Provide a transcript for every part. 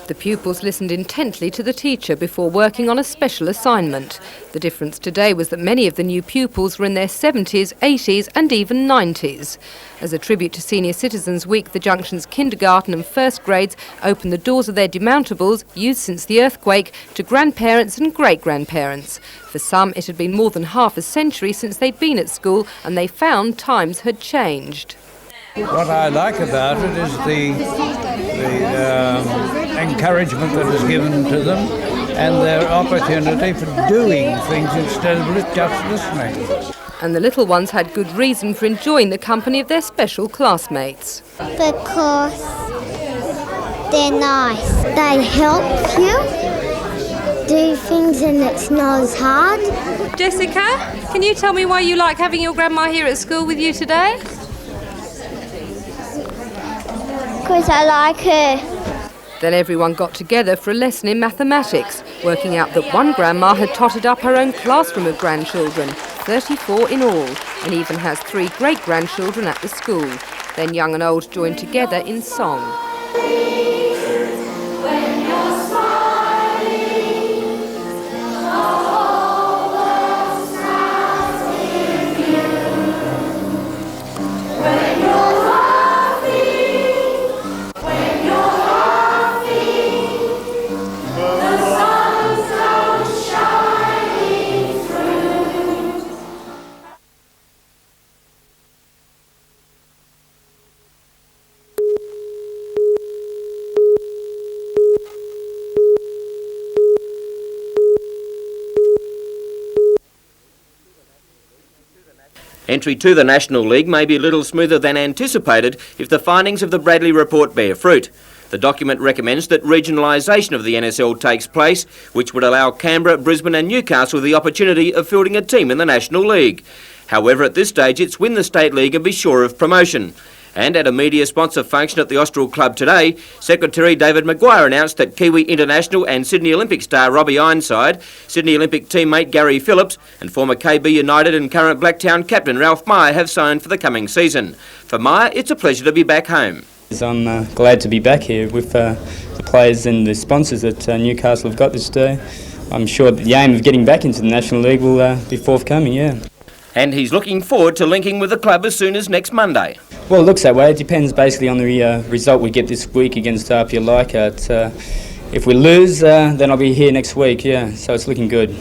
The pupils listened intently to the teacher before working on a special assignment. The difference today was that many of the new pupils were in their 70s, 80s and even 90s. As a tribute to Senior Citizens Week, the Junction's kindergarten and first grades opened the doors of their demountables, used since the earthquake, to grandparents and great-grandparents. For some, it had been more than half a century since they'd been at school, and they found times had changed. What I like about it is the encouragement that is given to them and their opportunity for doing things instead of just listening. And the little ones had good reason for enjoying the company of their special classmates. Because they're nice. They help you do things and it's not as hard. Jessica, can you tell me why you like having your grandma here at school with you today? Because I like her. Then everyone got together for a lesson in mathematics, working out that one grandma had totted up her own classroom of grandchildren, 34 in all, and even has 3 great-grandchildren at the school. Then young and old joined together in song. Entry to the National League may be a little smoother than anticipated if the findings of the Bradley report bear fruit. The document recommends that regionalisation of the NSL takes place, which would allow Canberra, Brisbane and Newcastle the opportunity of fielding a team in the National League. However, at this stage it's win the State League and be sure of promotion. And at a media sponsor function at the Austral Club today, Secretary David Maguire announced that Kiwi international and Sydney Olympic star Robbie Ironside, Sydney Olympic teammate Gary Phillips and former KB United and current Blacktown captain Ralph Meyer have signed for the coming season. For Meyer, it's a pleasure to be back home. I'm glad to be back here with the players and the sponsors that Newcastle have got this day. I'm sure that the aim of getting back into the National League will be forthcoming, yeah. And he's looking forward to linking with the club as soon as next Monday. Well, it looks that way. It depends basically on the result we get this week against Apia Leichhardt. If we lose, then I'll be here next week, yeah, so it's looking good.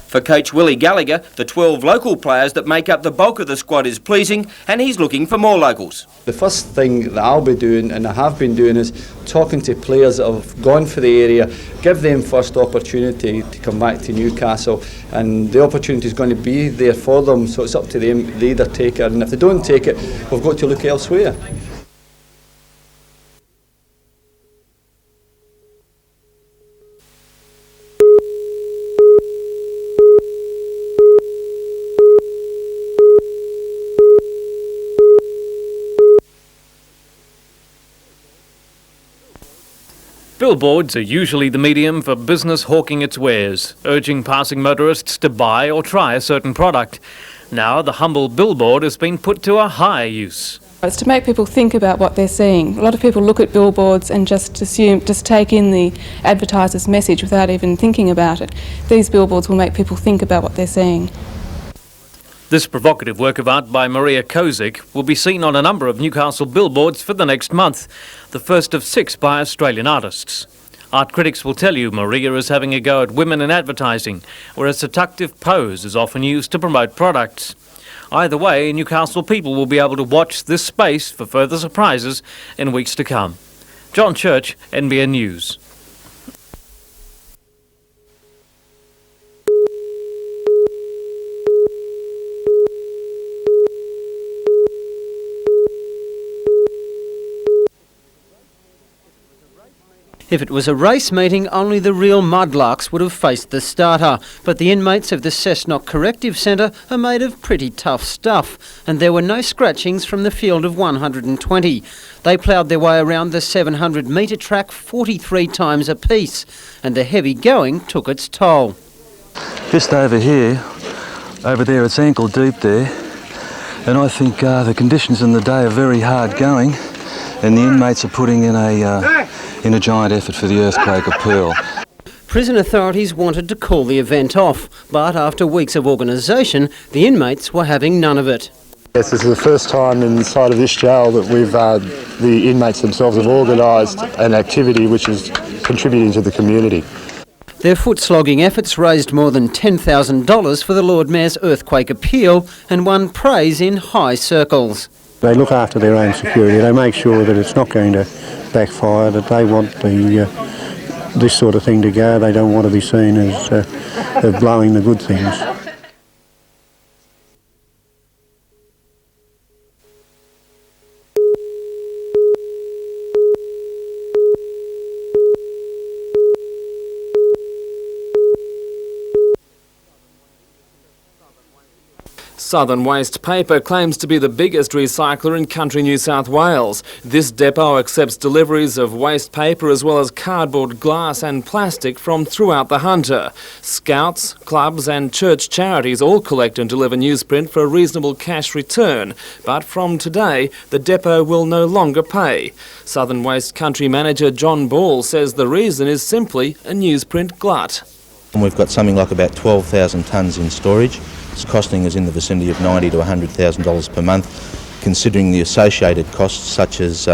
For coach Willie Gallagher, the 12 local players that make up the bulk of the squad is pleasing, and he's looking for more locals. The first thing that I'll be doing, and I have been doing, is talking to players that have gone for the area, give them first opportunity to come back to Newcastle, and the opportunity is going to be there for them, so it's up to them. They either take it, and if they don't take it, we've got to look elsewhere. Billboards are usually the medium for business hawking its wares, urging passing motorists to buy or try a certain product. Now the humble billboard has been put to a higher use. It's to make people think about what they're seeing. A lot of people look at billboards and just take in the advertiser's message without even thinking about it. These billboards will make people think about what they're seeing. This provocative work of art by Maria Kozik will be seen on a number of Newcastle billboards for the next month, the first of 6 by Australian artists. Art critics will tell you Maria is having a go at women in advertising, where a seductive pose is often used to promote products. Either way, Newcastle people will be able to watch this space for further surprises in weeks to come. John Church, NBN News. If it was a race meeting, only the real mudlarks would have faced the starter. But the inmates of the Cessnock Corrective Centre are made of pretty tough stuff, and there were no scratchings from the field of 120. They ploughed their way around the 700-metre track 43 times apiece, and the heavy going took its toll. Just over here, over there it's ankle deep there, and I think the conditions in the day are very hard going. and the inmates are putting in a giant effort for the earthquake appeal. Prison authorities wanted to call the event off, but after weeks of organisation, the inmates were having none of it. Yes, this is the first time inside of this jail that the inmates themselves have organised an activity which is contributing to the community. Their foot-slogging efforts raised more than $10,000 for the Lord Mayor's earthquake appeal and won praise in high circles. They look after their own security. They make sure that it's not going to backfire, that they want this sort of thing to go. They don't want to be seen as blowing the good things. Southern Waste Paper claims to be the biggest recycler in country New South Wales. This depot accepts deliveries of waste paper as well as cardboard, glass and plastic from throughout the Hunter. Scouts, clubs and church charities all collect and deliver newsprint for a reasonable cash return. But from today, the depot will no longer pay. Southern Waste Country Manager John Ball says the reason is simply a newsprint glut. And we've got something like about 12,000 tonnes in storage. It's costing us in the vicinity of $90,000 to $100,000 per month, considering the associated costs such as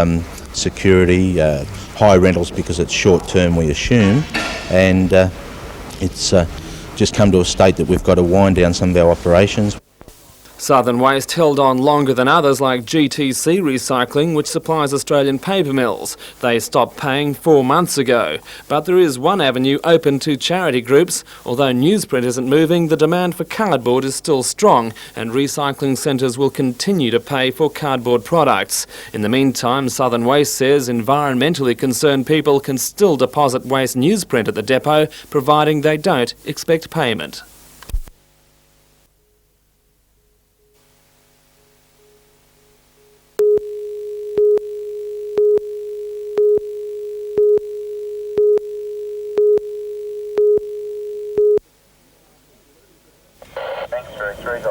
security, high rentals because it's short term we assume, and it's just come to a state that we've got to wind down some of our operations. Southern Waste held on longer than others like GTC Recycling, which supplies Australian paper mills. They stopped paying 4 months ago. But there is one avenue open to charity groups. Although newsprint isn't moving, the demand for cardboard is still strong, and recycling centres will continue to pay for cardboard products. In the meantime, Southern Waste says environmentally concerned people can still deposit waste newsprint at the depot, providing they don't expect payment.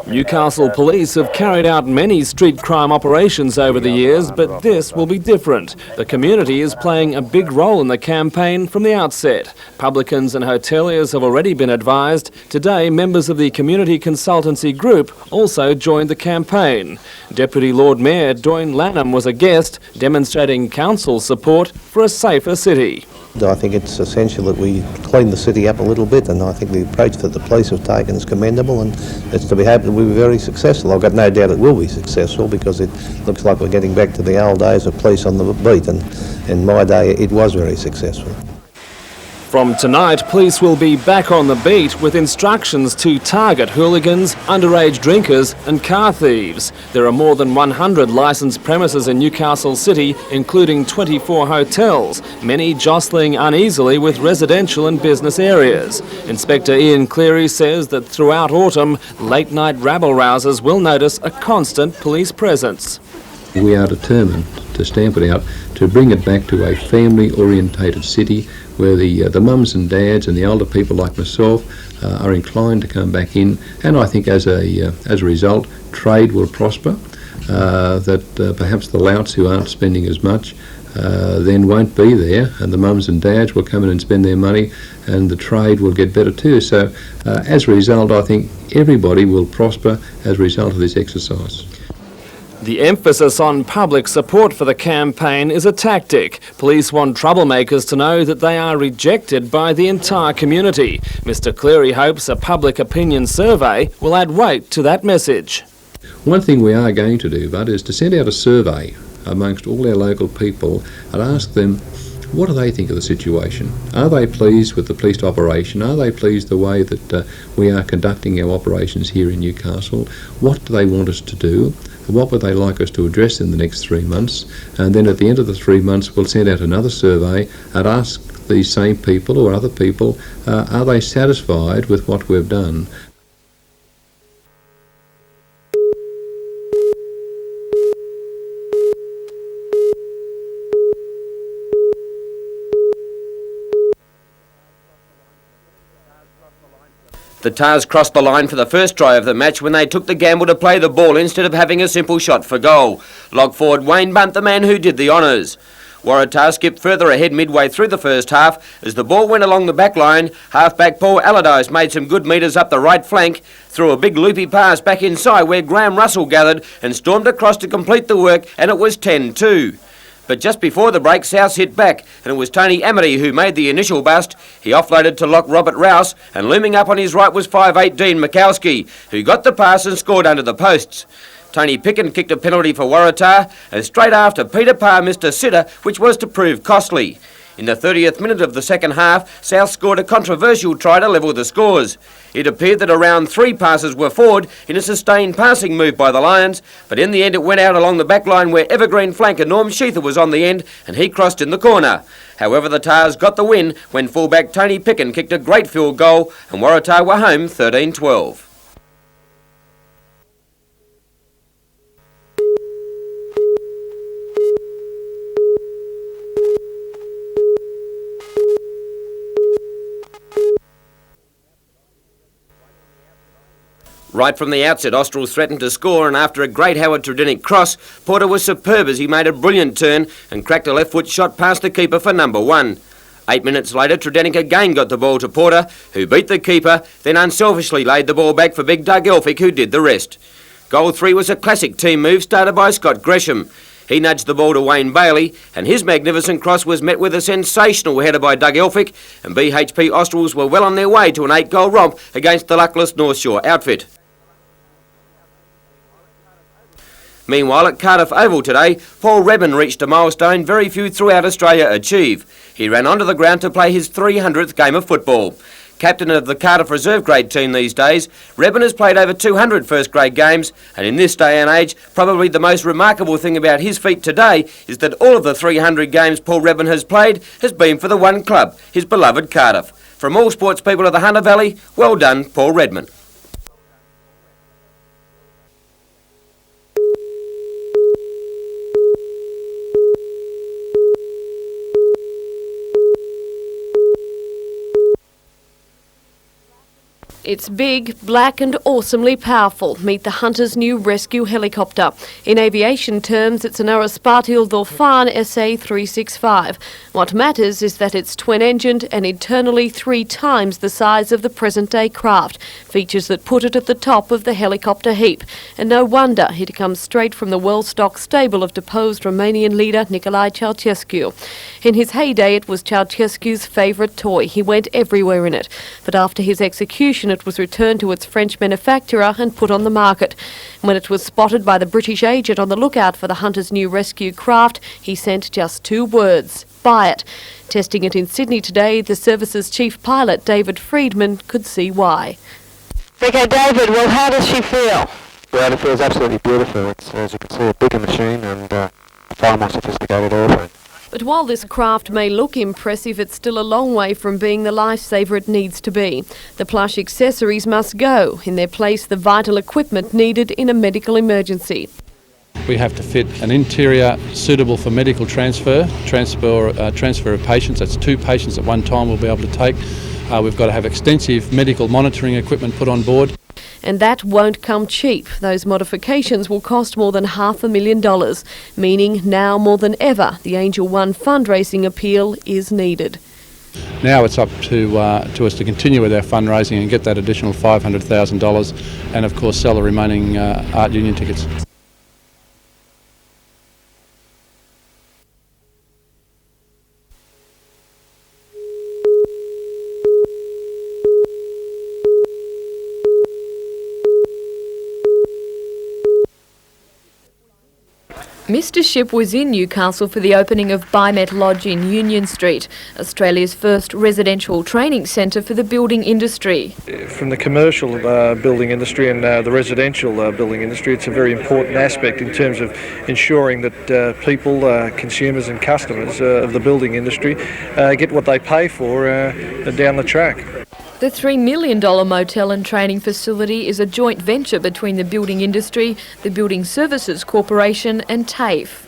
Newcastle police have carried out many street crime operations over the years, but this will be different. The community is playing a big role in the campaign from the outset. Publicans and hoteliers have already been advised. Today, members of the community consultancy group also joined the campaign. Deputy Lord Mayor Doyne Lanham was a guest, demonstrating council support for a safer city. I think it's essential that we clean the city up a little bit, and I think the approach that the police have taken is commendable, and it's to be hoped that we'll be very successful. I've got no doubt it will be successful because it looks like we're getting back to the old days of police on the beat, and in my day it was very successful. From tonight, police will be back on the beat with instructions to target hooligans, underage drinkers and car thieves. There are more than 100 licensed premises in Newcastle City, including 24 hotels, many jostling uneasily with residential and business areas. Inspector Ian Cleary says that throughout autumn, late-night rabble-rousers will notice a constant police presence. We are determined to stamp it out, to bring it back to a family-orientated city where the mums and dads and the older people like myself are inclined to come back in, and I think as a result trade will prosper, that perhaps the louts who aren't spending as much then won't be there, and the mums and dads will come in and spend their money, and the trade will get better too. So as a result, I think everybody will prosper as a result of this exercise. The emphasis on public support for the campaign is a tactic. Police want troublemakers to know that they are rejected by the entire community. Mr Cleary hopes a public opinion survey will add weight to that message. One thing we are going to do, Bud, is to send out a survey amongst all our local people and ask them what do they think of the situation. Are they pleased with the police operation? Are they pleased the way that we are conducting our operations here in Newcastle? What do they want us to do? What would they like us to address in the next 3 months? And then at the end of the 3 months we'll send out another survey and ask these same people or other people, are they satisfied with what we've done? The Tars crossed the line for the first try of the match when they took the gamble to play the ball instead of having a simple shot for goal. Log forward Wayne Bunt, the man who did the honours. Waratahs skipped further ahead midway through the first half. As the ball went along the back line, halfback Paul Allardyce made some good metres up the right flank, threw a big loopy pass back inside where Graham Russell gathered and stormed across to complete the work, and it was 10-2. But just before the break, South hit back, and it was Tony Amity who made the initial bust. He offloaded to lock Robert Rouse, and looming up on his right was 5'8" Dean Mikowski, who got the pass and scored under the posts. Tony Picken kicked a penalty for Waratah, and straight after Peter Parr missed a sitter, which was to prove costly. In the 30th minute of the second half, South scored a controversial try to level the scores. It appeared that around 3 passes were forward in a sustained passing move by the Lions, but in the end it went out along the back line where evergreen flanker Norm Sheether was on the end, and he crossed in the corner. However, the Tars got the win when fullback Tony Picken kicked a great field goal, and Waratah were home 13-12. Right from the outset, Australs threatened to score, and after a great Howard Tredinick cross, Porter was superb as he made a brilliant turn and cracked a left-foot shot past the keeper for number 1. 8 minutes later, Tredinick again got the ball to Porter, who beat the keeper, then unselfishly laid the ball back for big Doug Elphick, who did the rest. Goal 3 was a classic team move started by Scott Gresham. He nudged the ball to Wayne Bailey, and his magnificent cross was met with a sensational header by Doug Elphick, and BHP Australs were well on their way to an 8-goal romp against the luckless North Shore outfit. Meanwhile, at Cardiff Oval today, Paul Redman reached a milestone very few throughout Australia achieve. He ran onto the ground to play his 300th game of football. Captain of the Cardiff reserve grade team these days, Redman has played over 200 first grade games, and in this day and age, probably the most remarkable thing about his feat today is that all of the 300 games Paul Redman has played has been for the one club, his beloved Cardiff. From all sports people of the Hunter Valley, well done, Paul Redman. It's big, black and awesomely powerful. Meet the Hunter's new rescue helicopter. In aviation terms, it's an Aerospatiale Dauphin SA-365. What matters is that it's twin-engined and internally 3 times the size of the present-day craft, features that put it at the top of the helicopter heap. And no wonder it comes straight from the well-stocked stable of deposed Romanian leader Nicolae Ceausescu. In his heyday, it was Ceausescu's favourite toy. He went everywhere in it. But after his execution, it was returned to its French manufacturer and put on the market. When it was spotted by the British agent on the lookout for the Hunter's new rescue craft, he sent just 2 words: buy it. Testing it in Sydney today, the service's chief pilot, David Friedman, could see why. Okay, David, well, how does she feel? Well, it feels absolutely beautiful. It's, as you can see, a bigger machine and a far more sophisticated airplane. But while this craft may look impressive, it's still a long way from being the lifesaver it needs to be. The plush accessories must go. In their place, the vital equipment needed in a medical emergency. We have to fit an interior suitable for medical transfer of patients. That's 2 patients at one time we'll be able to take. We've got to have extensive medical monitoring equipment put on board. And that won't come cheap. Those modifications will cost more than $500,000, meaning now more than ever the Angel One fundraising appeal is needed. Now it's up to us to continue with our fundraising and get that additional $500,000 and of course sell the remaining Art Union tickets. Mr Ship was in Newcastle for the opening of Bimet Lodge in Union Street, Australia's first residential training centre for the building industry. From the commercial building industry and the residential building industry, it's a very important aspect in terms of ensuring that people, consumers and customers of the building industry get what they pay for down the track. The $3 million motel and training facility is a joint venture between the building industry, the Building Services Corporation and TAFE.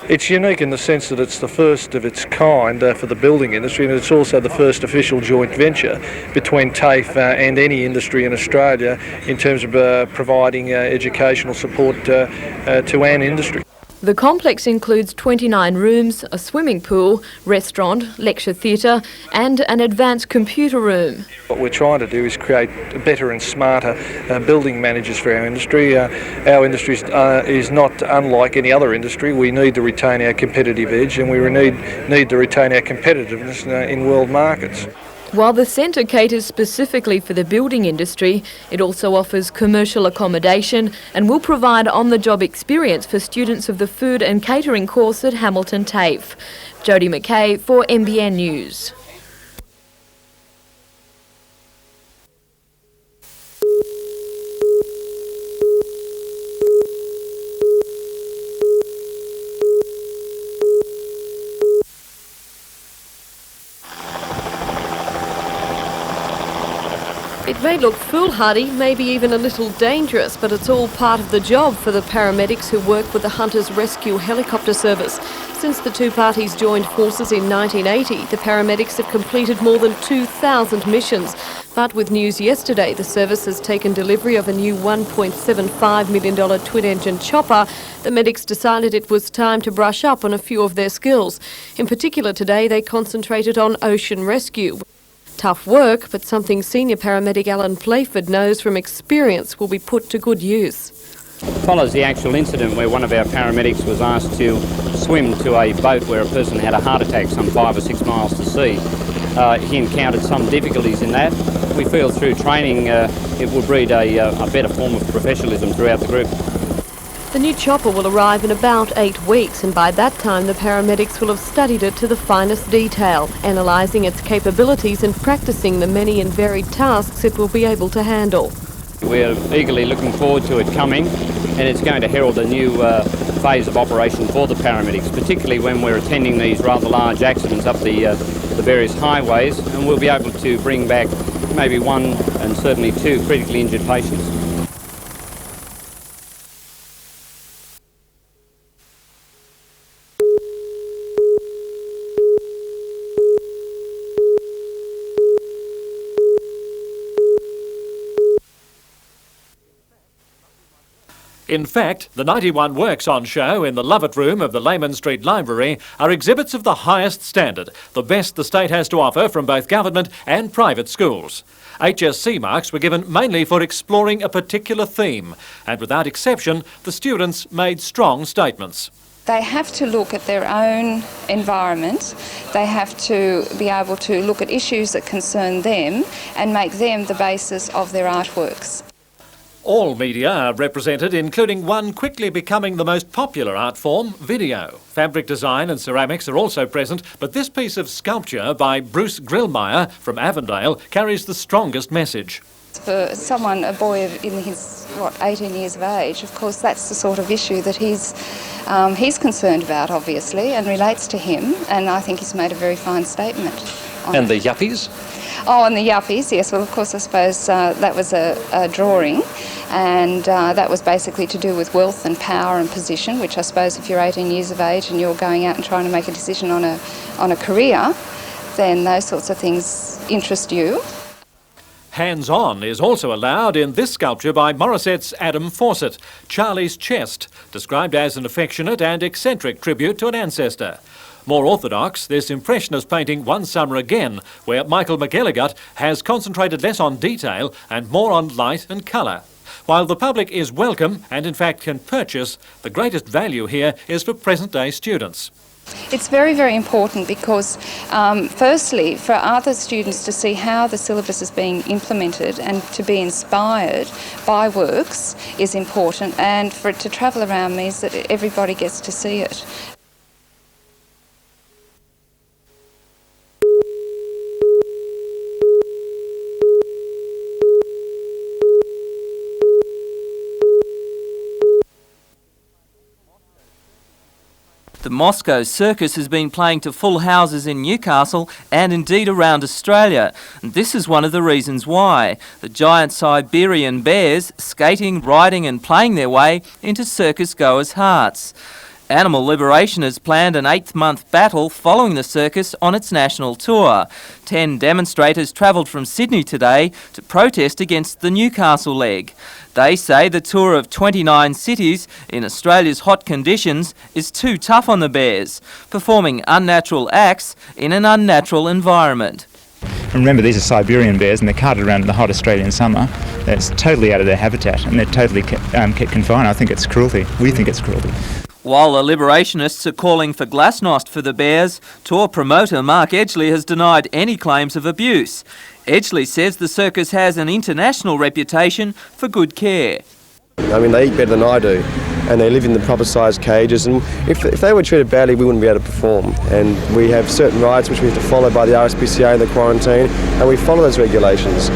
It's unique in the sense that it's the first of its kind for the building industry, and it's also the first official joint venture between TAFE and any industry in Australia in terms of providing educational support to an industry. The complex includes 29 rooms, a swimming pool, restaurant, lecture theatre and an advanced computer room. What we're trying to do is create better and smarter building managers for our industry. Our industry is not unlike any other industry. We need to retain our competitive edge, and we need to retain our competitiveness in world markets. While the centre caters specifically for the building industry, it also offers commercial accommodation and will provide on-the-job experience for students of the food and catering course at Hamilton TAFE. Jodie McKay for NBN News. It may look foolhardy, maybe even a little dangerous, but it's all part of the job for the paramedics who work with the Hunters Rescue Helicopter Service. Since the two parties joined forces in 1980, the paramedics have completed more than 2,000 missions. But with news yesterday, the service has taken delivery of a new $1.75 million twin-engine chopper. The medics decided it was time to brush up on a few of their skills. In particular today, they concentrated on ocean rescue. Tough work, but something senior paramedic Alan Playford knows from experience will be put to good use. Follows the actual incident where one of our paramedics was asked to swim to a boat where a person had a heart attack some 5 or 6 miles to sea. He encountered some difficulties in that. We feel through training it will breed a better form of professionalism throughout the group. The new chopper will arrive in about 8 weeks, and by that time the paramedics will have studied it to the finest detail, analysing its capabilities and practising the many and varied tasks it will be able to handle. We're eagerly looking forward to it coming, and it's going to herald a new phase of operation for the paramedics, particularly when we're attending these rather large accidents up the various highways, and we'll be able to bring back maybe 1 and certainly 2 critically injured patients. In fact, the 91 works on show in the Lovett room of the Lehman Street Library are exhibits of the highest standard, the best the state has to offer from both government and private schools. HSC marks were given mainly for exploring a particular theme, and without exception, the students made strong statements. They have to look at their own environment, they have to be able to look at issues that concern them and make them the basis of their artworks. All media are represented, including one quickly becoming the most popular art form, video. Fabric design and ceramics are also present, but this piece of sculpture by Bruce Grillmeyer from Avondale carries the strongest message. For someone, a boy in his, 18 years of age, of course that's the sort of issue that he's concerned about, obviously, and relates to him, and I think he's made a very fine statement. And the yuppies? Oh, and the yuppies, yes. Well, of course, I suppose that was a drawing, and that was basically to do with wealth and power and position, which I suppose if you're 18 years of age and you're going out and trying to make a decision on a career, then those sorts of things interest you. Hands-on is also allowed in this sculpture by Morissette's Adam Fawcett, Charlie's Chest, described as an affectionate and eccentric tribute to an ancestor. More orthodox, this Impressionist painting One Summer Again, where Michael McElligott has concentrated less on detail and more on light and colour. While the public is welcome and in fact can purchase, the greatest value here is for present-day students. It's very, very important because, firstly, for other students to see how the syllabus is being implemented and to be inspired by works is important, and for it to travel around means that everybody gets to see it. The Moscow Circus has been playing to full houses in Newcastle and indeed around Australia. And this is one of the reasons why. The giant Siberian bears skating, riding and playing their way into circus goers' hearts. Animal Liberation has planned an 8-month battle following the circus on its national tour. 10 demonstrators travelled from Sydney today to protest against the Newcastle leg. They say the tour of 29 cities in Australia's hot conditions is too tough on the bears, performing unnatural acts in an unnatural environment. Remember, these are Siberian bears and they're carted around in the hot Australian summer. It's totally out of their habitat and they're totally kept confined. I think it's cruelty. We think it's cruelty. While the Liberationists are calling for glasnost for the bears, tour promoter Mark Edgley has denied any claims of abuse. Edgley says the circus has an international reputation for good care. I mean, they eat better than I do, and they live in the proper sized cages, and if they were treated badly, we wouldn't be able to perform. And we have certain rights which we have to follow by the RSPCA and the quarantine, and we follow those regulations.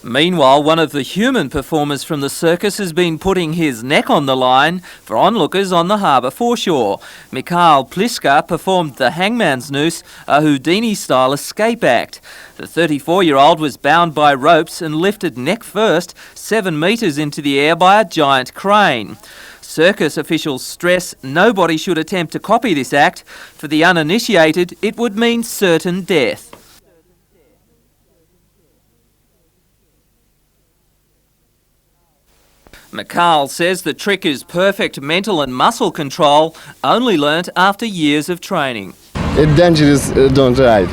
Meanwhile, one of the human performers from the circus has been putting his neck on the line for onlookers on the harbour foreshore. Mikhail Pliska performed the hangman's noose, a Houdini-style escape act. The 34-year-old was bound by ropes and lifted neck first 7 metres into the air by a giant crane. Circus officials stress nobody should attempt to copy this act. For the uninitiated, it would mean certain death. McCarl says the trick is perfect mental and muscle control, only learnt after years of training. It's dangerous, don't try it.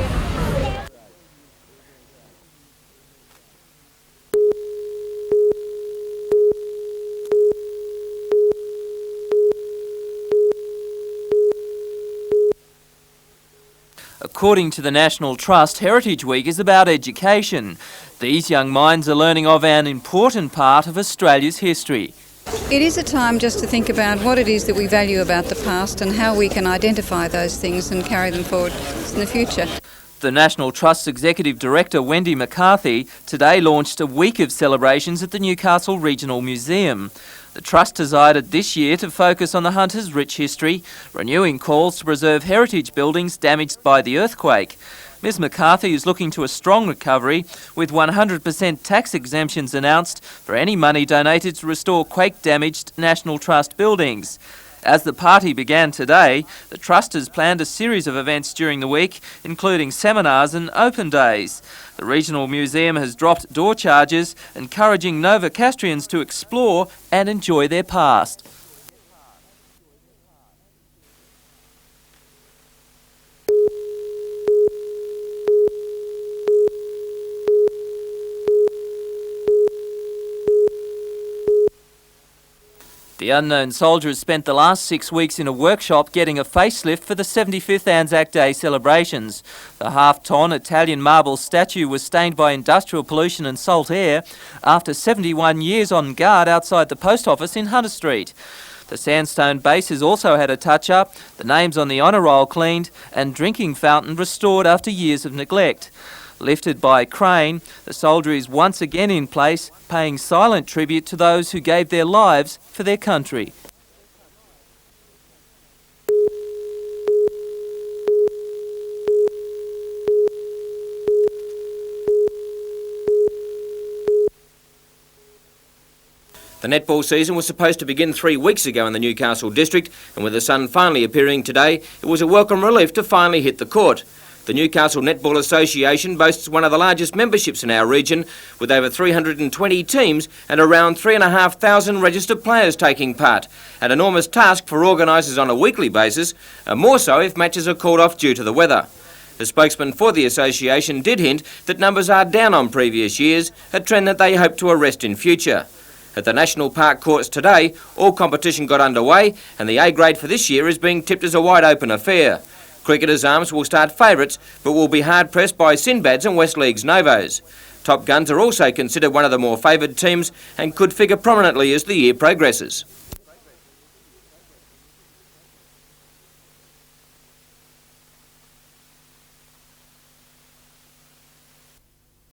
According to the National Trust, Heritage Week is about education. These young minds are learning of an important part of Australia's history. It is a time just to think about what it is that we value about the past and how we can identify those things and carry them forward in the future. The National Trust's Executive Director, Wendy McCarthy, today launched a week of celebrations at the Newcastle Regional Museum. The Trust decided this year to focus on the Hunters' rich history, renewing calls to preserve heritage buildings damaged by the earthquake. Ms McCarthy is looking to a strong recovery, with 100% tax exemptions announced for any money donated to restore quake-damaged National Trust buildings. As the party began today, the Trust has planned a series of events during the week, including seminars and open days. The Regional Museum has dropped door charges, encouraging Novocastrians to explore and enjoy their past. The unknown soldier has spent the last 6 weeks in a workshop getting a facelift for the 75th Anzac Day celebrations. The half-ton Italian marble statue was stained by industrial pollution and salt air after 71 years on guard outside the post office in Hunter Street. The sandstone base has also had a touch-up, the names on the honour roll cleaned and drinking fountain restored after years of neglect. Lifted by crane, the soldier is once again in place, paying silent tribute to those who gave their lives for their country. The netball season was supposed to begin 3 weeks ago in the Newcastle district, and with the sun finally appearing today, it was a welcome relief to finally hit the court. The Newcastle Netball Association boasts one of the largest memberships in our region, with over 320 teams and around 3,500 registered players taking part. An enormous task for organisers on a weekly basis, and more so if matches are called off due to the weather. The spokesman for the association did hint that numbers are down on previous years, a trend that they hope to arrest in future. At the National Park Courts today, all competition got underway, and the A grade for this year is being tipped as a wide-open affair. Cricketers' Arms will start favourites, but will be hard-pressed by Sinbads and West League's Novos. Top Guns are also considered one of the more favoured teams and could figure prominently as the year progresses.